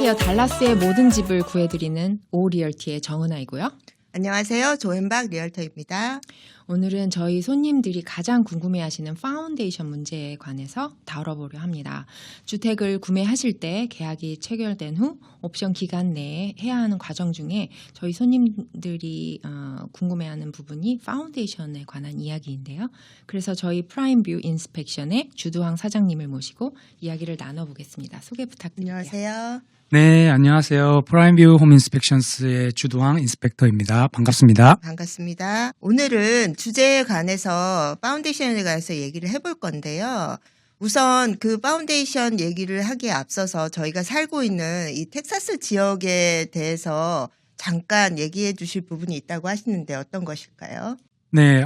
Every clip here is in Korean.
안녕하세요. 달라스의 모든 집을 구해드리는 오리얼티의 정은아이고요. 안녕하세요. 조현박 리얼터입니다. 오늘은 저희 손님들이 가장 궁금해하시는 파운데이션 문제에 관해서 다뤄보려 합니다. 주택을 구매하실 때 계약이 체결된 후 옵션 기간 내에 해야 하는 과정 중에 저희 손님들이 궁금해하는 부분이 파운데이션에 관한 이야기인데요. 그래서 저희 프라임뷰 인스펙션의 주두황 사장님을 모시고 이야기를 나눠보겠습니다. 소개 부탁드립니다. 안녕하세요. 네, 안녕하세요. 프라임뷰 홈 인스펙션스의 주두황 인스펙터입니다. 반갑습니다. 반갑습니다. 오늘은 주제에 관해서 파운데이션에 관해서 얘기를 해볼 건데요. 우선 그 파운데이션 얘기를 하기에 앞서서 저희가 살고 있는 이 텍사스 지역에 대해서 잠깐 얘기해 주실 부분이 있다고 하시는데 어떤 것일까요? 네,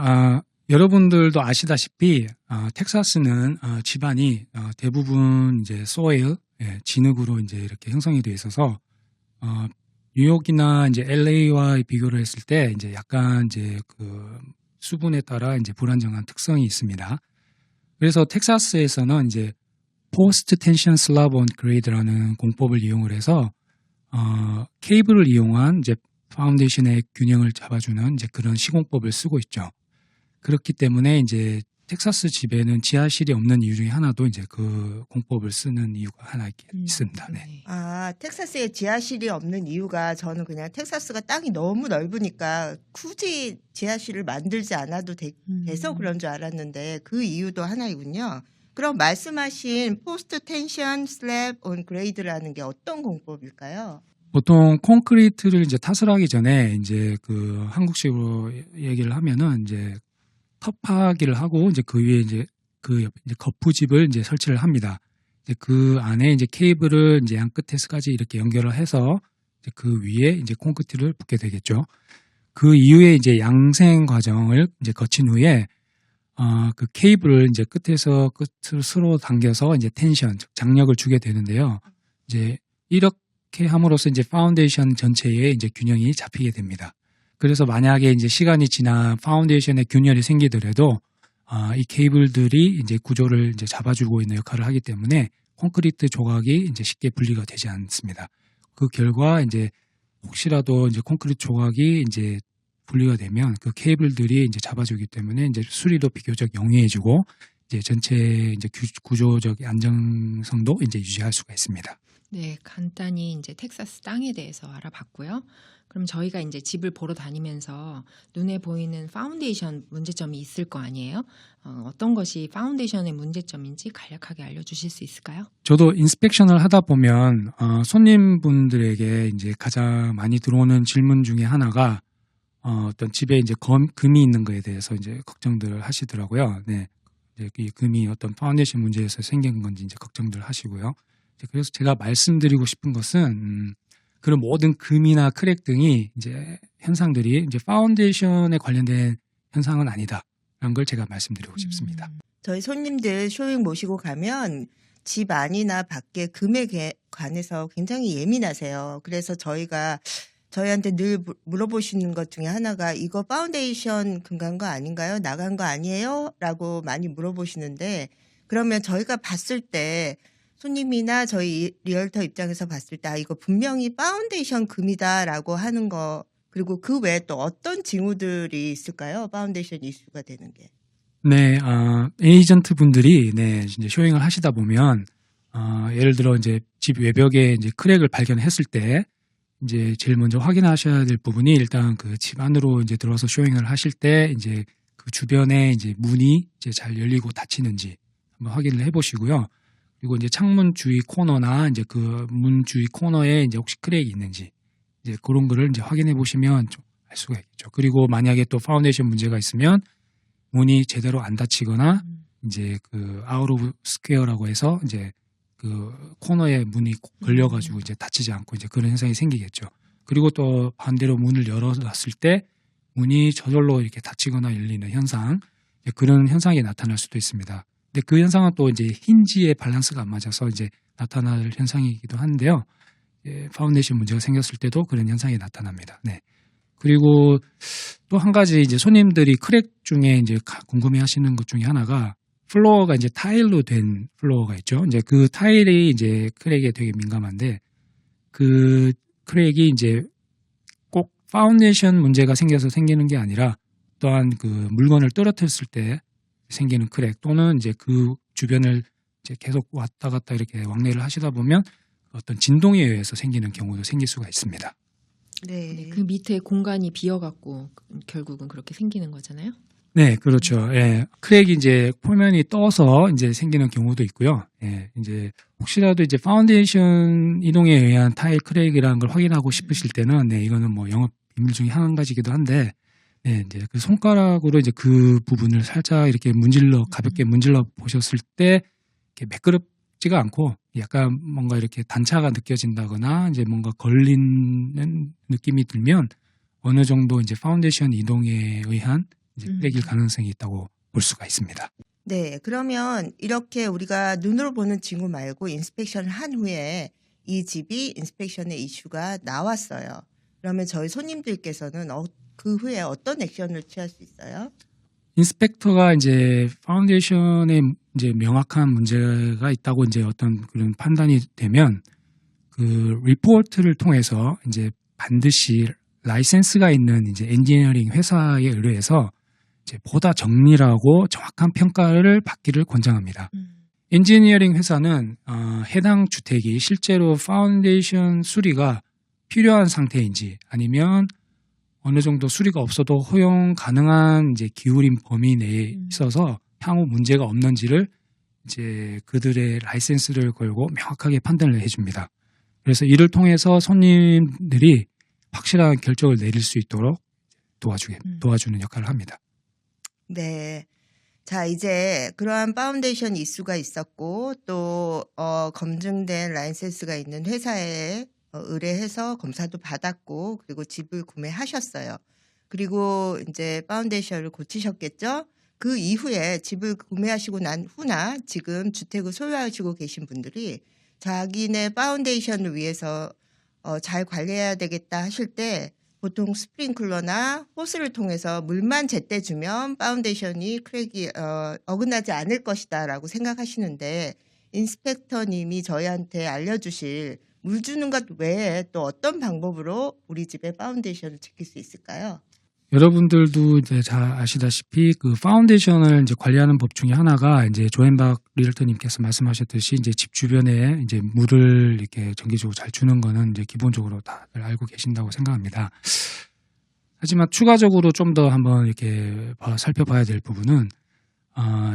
여러분들도 아시다시피 텍사스는 지반이 대부분 이제 소일, 진흙으로 이제 이렇게 형성이 되어 있어서 뉴욕이나 이제 LA와 비교를 했을 때 이제 약간 이제 그 수분에 따라 이제 불안정한 특성이 있습니다. 그래서 텍사스에서는 이제 포스트 텐션 슬랍 온 그레이드라는 공법을 이용을 해서 케이블을 이용한 이제 파운데이션의 균형을 잡아주는 이제 그런 시공법을 쓰고 있죠. 그렇기 때문에 이제 텍사스 집에는 지하실이 없는 이유 중에 하나도 이제 그 공법을 쓰는 이유가 하나 있습니다. 네. 텍사스에 지하실이 없는 이유가 저는 그냥 텍사스가 땅이 너무 넓으니까 굳이 지하실을 만들지 않아도 돼서 그런 줄 알았는데 그 이유도 하나이군요. 그럼 말씀하신 포스트 텐션 슬랩 온 그레이드라는 게 어떤 공법일까요? 보통 콘크리트를 이제 타설하기 전에 이제 그 한국식으로 얘기를 하면은 이제 텁하기를 하고 이제 그 위에 이제 그 이제 거푸집을 이제 설치를 합니다. 이제 그 안에 이제 케이블을 이제 양 끝에서까지 이렇게 연결을 해서 이제 그 위에 이제 콘크리트를 붓게 되겠죠. 그 이후에 이제 양생 과정을 이제 거친 후에 그 케이블을 이제 끝에서 끝으로 당겨서 이제 텐션, 즉 장력을 주게 되는데요. 이제 이렇게 함으로써 이제 파운데이션 전체에 이제 균형이 잡히게 됩니다. 그래서 만약에 이제 시간이 지나 파운데이션에 균열이 생기더라도 이 케이블들이 이제 구조를 이제 잡아주고 있는 역할을 하기 때문에 콘크리트 조각이 이제 쉽게 분리가 되지 않습니다. 그 결과 이제 혹시라도 이제 콘크리트 조각이 이제 분리가 되면 그 케이블들이 이제 잡아주기 때문에 이제 수리도 비교적 영리해지고 이제 전체 이제 구조적 안정성도 이제 유지할 수가 있습니다. 네, 간단히 이제 텍사스 땅에 대해서 알아봤고요. 그럼 저희가 이제 집을 보러 다니면서 눈에 보이는 파운데이션 문제점이 있을 거 아니에요? 어떤 것이 파운데이션의 문제점인지 간략하게 알려주실 수 있을까요? 저도 인스펙션을 하다 보면 손님분들에게 이제 가장 많이 들어오는 질문 중에 하나가 어떤 집에 이제 금이 있는 거에 대해서 이제 걱정들을 하시더라고요. 네, 이제 이 금이 어떤 파운데이션 문제에서 생긴 건지 이제 걱정들 하시고요. 그래서 제가 말씀드리고 싶은 것은 그런 모든 금이나 크랙 등이 이제 현상들이 이제 파운데이션에 관련된 현상은 아니다라는 걸 제가 말씀드리고 싶습니다. 저희 손님들 쇼잉 모시고 가면 집 안이나 밖에 금에 관해서 굉장히 예민하세요. 그래서 저희한테 늘 물어보시는 것 중에 하나가 이거 파운데이션 금간 거 아닌가요? 나간 거 아니에요? 라고 많이 물어보시는데 그러면 저희가 봤을 때 손님이나 저희 리얼터 입장에서 봤을 때 이거 분명히 파운데이션 금이다라고 하는 거 그리고 그 외에 또 어떤 징후들이 있을까요? 파운데이션 이슈가 되는 게. 네, 에이전트 분들이 네, 이제 쇼잉을 하시다 보면 예를 들어 이제 집 외벽에 이제 크랙을 발견했을 때 이제 제일 먼저 확인하셔야 될 부분이 일단 그 집 안으로 이제 들어서 쇼잉을 하실 때 이제 그 주변에 이제 문이 이제 잘 열리고 닫히는지 한번 확인을 해보시고요. 그리고 이제 창문 주위 코너나 이제 그 문 주위 코너에 이제 혹시 크랙이 있는지 이제 그런 거를 이제 확인해 보시면 좀 알 수가 있겠죠. 그리고 만약에 또 파운데이션 문제가 있으면 문이 제대로 안 닫히거나 이제 그 아웃 오브 스퀘어라고 해서 이제 그 코너에 문이 걸려가지고 이제 닫히지 않고 이제 그런 현상이 생기겠죠. 그리고 또 반대로 문을 열어놨을 때 문이 저절로 이렇게 닫히거나 열리는 현상, 그런 현상이 나타날 수도 있습니다. 근데 그 현상은 또 이제 힌지의 밸런스가 안 맞아서 이제 나타날 현상이기도 한데요. 파운데이션 문제가 생겼을 때도 그런 현상이 나타납니다. 네. 그리고 또 한 가지 이제 손님들이 크랙 중에 이제 궁금해 하시는 것 중에 하나가 플로어가 이제 타일로 된 플로어가 있죠. 이제 그 타일이 이제 크랙에 되게 민감한데 그 크랙이 이제 꼭 파운데이션 문제가 생겨서 생기는 게 아니라 또한 그 물건을 떨어뜨렸을 때 생기는 크랙 또는 이제 그 주변을 이제 계속 왔다 갔다 이렇게 왕래를 하시다 보면 어떤 진동에 의해서 생기는 경우도 생길 수가 있습니다. 네. 그 밑에 공간이 비어갖고 결국은 그렇게 생기는 거잖아요. 네, 그렇죠. 예. 크랙이 이제 표면이 떠서 이제 생기는 경우도 있고요. 예. 이제 혹시라도 이제 파운데이션 이동에 의한 타일 크랙이라는 걸 확인하고 싶으실 때는 네, 이거는 뭐 영업 비밀 중에 한 가지기도 한데 네, 이제 그 손가락으로 이제 그 부분을 살짝 이렇게 가볍게 문질러 보셨을 때 이렇게 매끄럽지가 않고 약간 뭔가 이렇게 단차가 느껴진다거나 이제 뭔가 걸리는 느낌이 들면 어느 정도 이제 파운데이션 이동에 의한 이제 크랙일 가능성이 있다고 볼 수가 있습니다. 네, 그러면 이렇게 우리가 눈으로 보는 징후 말고 인스펙션을 한 후에 이 집이 인스펙션의 이슈가 나왔어요. 그러면 저희 손님들께서는 그 후에 어떤 액션을 취할 수 있어요? 인스펙터가 이제 파운데이션에 이제 명확한 문제가 있다고 이제 어떤 그런 판단이 되면 그 리포트를 통해서 이제 반드시 라이센스가 있는 이제 엔지니어링 회사에 의뢰해서 이제 보다 정밀하고 정확한 평가를 받기를 권장합니다. 엔지니어링 회사는 해당 주택이 실제로 파운데이션 수리가 필요한 상태인지 아니면 어느 정도 수리가 없어도 허용 가능한 이제 기울임 범위 내에 있어서 향후 문제가 없는지를 이제 그들의 라이센스를 걸고 명확하게 판단을 해줍니다. 그래서 이를 통해서 손님들이 확실한 결정을 내릴 수 있도록 도와주는 역할을 합니다. 네. 자, 이제 그러한 파운데이션 이슈가 있었고 또 검증된 라이센스가 있는 회사에 의뢰해서 검사도 받았고 그리고 집을 구매하셨어요. 그리고 이제 파운데이션을 고치셨겠죠? 그 이후에 집을 구매하시고 난 후나 지금 주택을 소유하시고 계신 분들이 자기네 파운데이션을 위해서 잘 관리해야 되겠다 하실 때 보통 스프링클러나 호스를 통해서 물만 제때 주면 파운데이션이 크랙이 어긋나지 않을 것이다라고 생각하시는데 인스펙터님이 저희한테 알려주실 물 주는 것 외에 또 어떤 방법으로 우리 집의 파운데이션을 지킬 수 있을까요? 여러분들도 이제 잘 아시다시피 그 파운데이션을 이제 관리하는 법 중에 하나가 이제 조앤박 리얼터님께서 말씀하셨듯이 이제 집 주변에 이제 물을 이렇게 정기적으로 잘 주는 거는 이제 기본적으로 다들 알고 계신다고 생각합니다. 하지만 추가적으로 좀 더 한번 이렇게 살펴봐야 될 부분은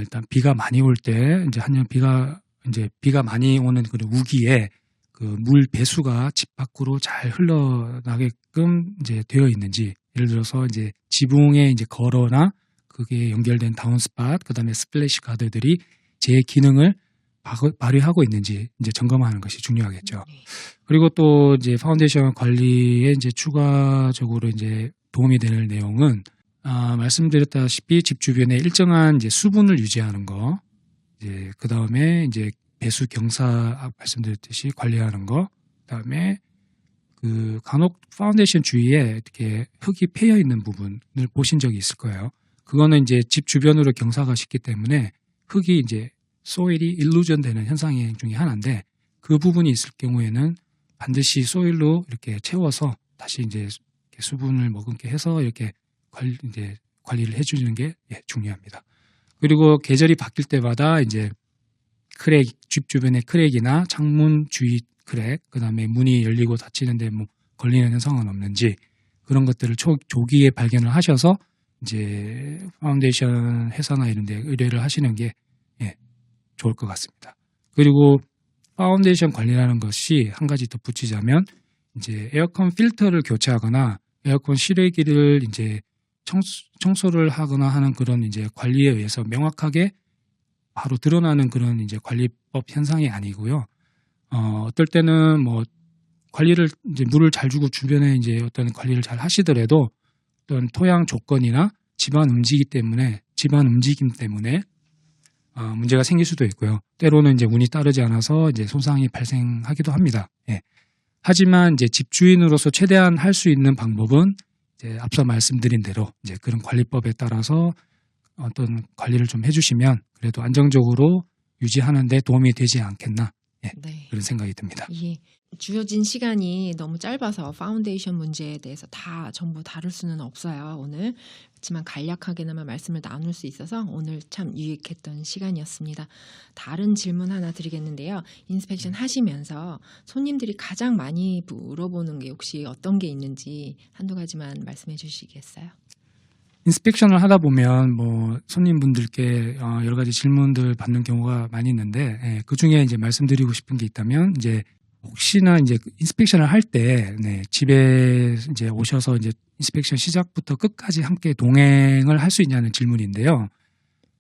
일단 비가 많이 올 때 이제 한년 비가 많이 오는 그 우기에 그 물 배수가 집 밖으로 잘 흘러나게끔 이제 되어 있는지 예를 들어서 이제 지붕에 이제 걸어나 그게 연결된 다운스팟 그다음에 스플래시 가드들이 제 기능을 발휘하고 있는지 이제 점검하는 것이 중요하겠죠. 그리고 또 이제 파운데이션 관리에 이제 추가적으로 이제 도움이 되는 내용은 말씀드렸다시피 집 주변에 일정한 이제 수분을 유지하는 거, 이제 그 다음에 이제 배수 경사 말씀드렸듯이 관리하는 거, 그다음에 그 간혹 파운데이션 주위에 이렇게 흙이 패여 있는 부분을 보신 적이 있을 거예요. 그거는 이제 집 주변으로 경사가 쉽기 때문에 흙이 이제 소일이 일루전 되는 현상 중에 하나인데 그 부분이 있을 경우에는 반드시 소일로 이렇게 채워서 다시 이제 수분을 머금게 해서 이렇게 관리를 해주는 게 중요합니다. 그리고 계절이 바뀔 때마다 이제 집 주변의 크랙이나 창문 주위 크랙, 그 다음에 문이 열리고 닫히는데 뭐 걸리는 현상은 없는지 그런 것들을 조기에 발견을 하셔서 이제 파운데이션 회사나 이런 데 의뢰를 하시는 게 좋을 것 같습니다. 그리고 파운데이션 관리라는 것이 한 가지 덧붙이자면 이제 에어컨 필터를 교체하거나 에어컨 실외기를 이제 청소를 하거나 하는 그런 이제 관리에 의해서 명확하게 바로 드러나는 그런 이제 관리법 현상이 아니고요. 어떨 때는 뭐 관리를 이제 물을 잘 주고 주변에 이제 어떤 관리를 잘 하시더라도 어떤 토양 조건이나 집안 움직임 때문에 문제가 생길 수도 있고요. 때로는 이제 운이 따르지 않아서 이제 손상이 발생하기도 합니다. 하지만 이제 집주인으로서 최대한 할 수 있는 방법은 이제 앞서 말씀드린 대로 이제 그런 관리법에 따라서 어떤 관리를 좀 해주시면 그래도 안정적으로 유지하는 데 도움이 되지 않겠나 네. 그런 생각이 듭니다. 예. 주어진 시간이 너무 짧아서 파운데이션 문제에 대해서 다 전부 다룰 수는 없어요, 오늘. 그렇지만 간략하게나마 말씀을 나눌 수 있어서 오늘 참 유익했던 시간이었습니다. 다른 질문 하나 드리겠는데요. 인스펙션 하시면서 손님들이 가장 많이 물어보는 게 혹시 어떤 게 있는지 한두 가지만 말씀해 주시겠어요? 인스펙션을 하다 보면 뭐 손님분들께 여러 가지 질문들 받는 경우가 많이 있는데 그 중에 이제 말씀드리고 싶은 게 있다면 이제 혹시나 이제 인스펙션을 할 때 집에 이제 오셔서 이제 인스펙션 시작부터 끝까지 함께 동행을 할 수 있냐는 질문인데요.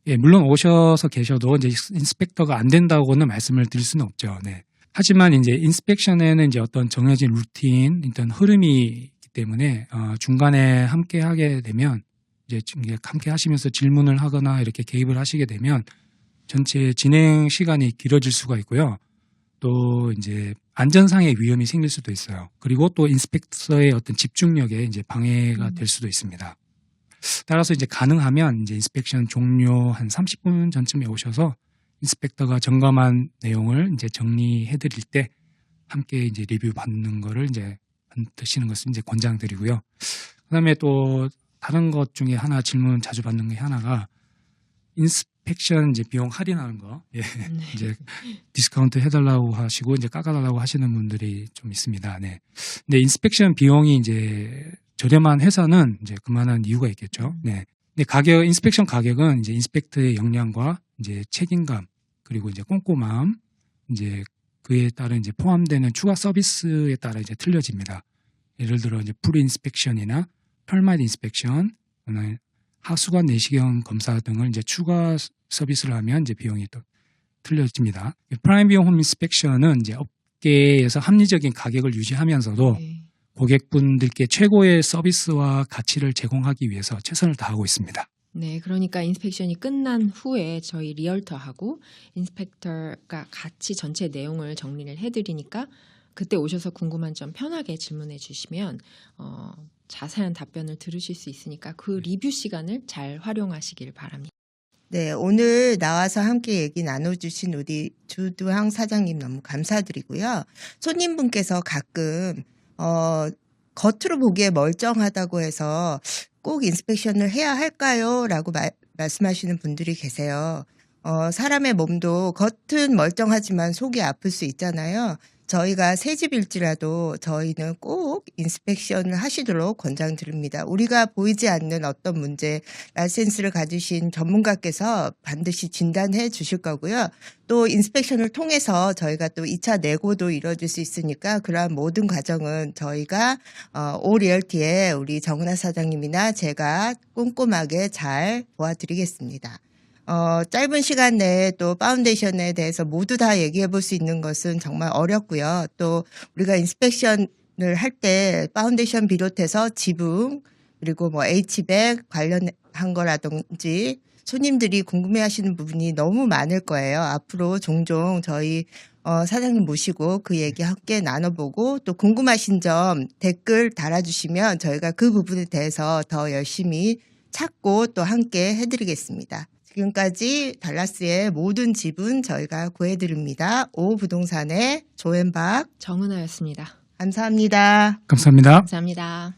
예, 물론 오셔서 계셔도 이제 인스펙터가 안 된다고는 말씀을 드릴 수는 없죠. 네. 하지만 이제 인스펙션에는 이제 어떤 정해진 루틴, 일단 흐름이 있기 때문에 중간에 함께 하게 되면 이제 함께 하시면서 질문을 하거나 이렇게 개입을 하시게 되면 전체 진행 시간이 길어질 수가 있고요. 또 이제 안전상의 위험이 생길 수도 있어요. 그리고 또 인스펙터의 어떤 집중력에 이제 방해가 될 수도 있습니다. 따라서 이제 가능하면 이제 인스펙션 종료 한 30분 전쯤에 오셔서 인스펙터가 점검한 내용을 이제 정리해 드릴 때 함께 이제 리뷰 받는 거를 이제 드시는 것을 이제 권장드리고요. 그다음에 또 다른 것 중에 하나 질문 자주 받는 게 하나가 인스펙션 이제 비용 할인하는 거, 예. 네. 이제 디스카운트 해달라고 하시고 이제 깎아달라고 하시는 분들이 좀 있습니다. 네. 근데 인스펙션 비용이 이제 저렴한 회사는 이제 그만한 이유가 있겠죠. 네. 근데 인스펙션 가격은 이제 인스펙터의 역량과 이제 책임감 그리고 이제 꼼꼼함 이제 그에 따른 이제 포함되는 추가 서비스에 따라 이제 틀려집니다. 예를 들어 이제 풀 인스펙션이나 펄마이트 인스펙션, 하수관 내시경 검사 등을 이제 추가 서비스를 하면 이제 비용이 또 틀려집니다. 프라임 비용 홈 인스펙션은 이제 업계에서 합리적인 가격을 유지하면서도 네. 고객분들께 최고의 서비스와 가치를 제공하기 위해서 최선을 다하고 있습니다. 네, 그러니까 인스펙션이 끝난 후에 저희 리얼터하고 인스펙터가 같이 전체 내용을 정리를 해드리니까 그때 오셔서 궁금한 점 편하게 질문해 주시면 자세한 답변을 들으실 수 있으니까 그 리뷰 시간을 잘 활용하시길 바랍니다. 네, 오늘 나와서 함께 얘기 나눠주신 우리 주두항 사장님 너무 감사드리고요. 손님분께서 가끔 겉으로 보기에 멀쩡하다고 해서 꼭 인스펙션을 해야 할까요? 라고 말씀하시는 분들이 계세요. 사람의 몸도 겉은 멀쩡하지만 속이 아플 수 있잖아요. 저희가 새집일지라도 저희는 꼭 인스펙션을 하시도록 권장드립니다. 우리가 보이지 않는 어떤 문제, 라이센스를 가지신 전문가께서 반드시 진단해 주실 거고요. 또 인스펙션을 통해서 저희가 또 2차 내고도 이뤄질 수 있으니까 그러한 모든 과정은 저희가 오리얼티의 우리 정은하 사장님이나 제가 꼼꼼하게 잘 도와드리겠습니다. 짧은 시간 내에 또 파운데이션에 대해서 모두 다 얘기해 볼 수 있는 것은 정말 어렵고요. 또 우리가 인스펙션을 할 때 파운데이션 비롯해서 지붕 그리고 뭐 H백 관련한 거라든지 손님들이 궁금해 하시는 부분이 너무 많을 거예요. 앞으로 종종 저희 사장님 모시고 그 얘기 함께 나눠보고 또 궁금하신 점 댓글 달아주시면 저희가 그 부분에 대해서 더 열심히 찾고 또 함께 해드리겠습니다. 지금까지 달라스의 모든 집은 저희가 구해드립니다. 오부동산의 조앤박 정은하였습니다. 감사합니다. 감사합니다. 감사합니다.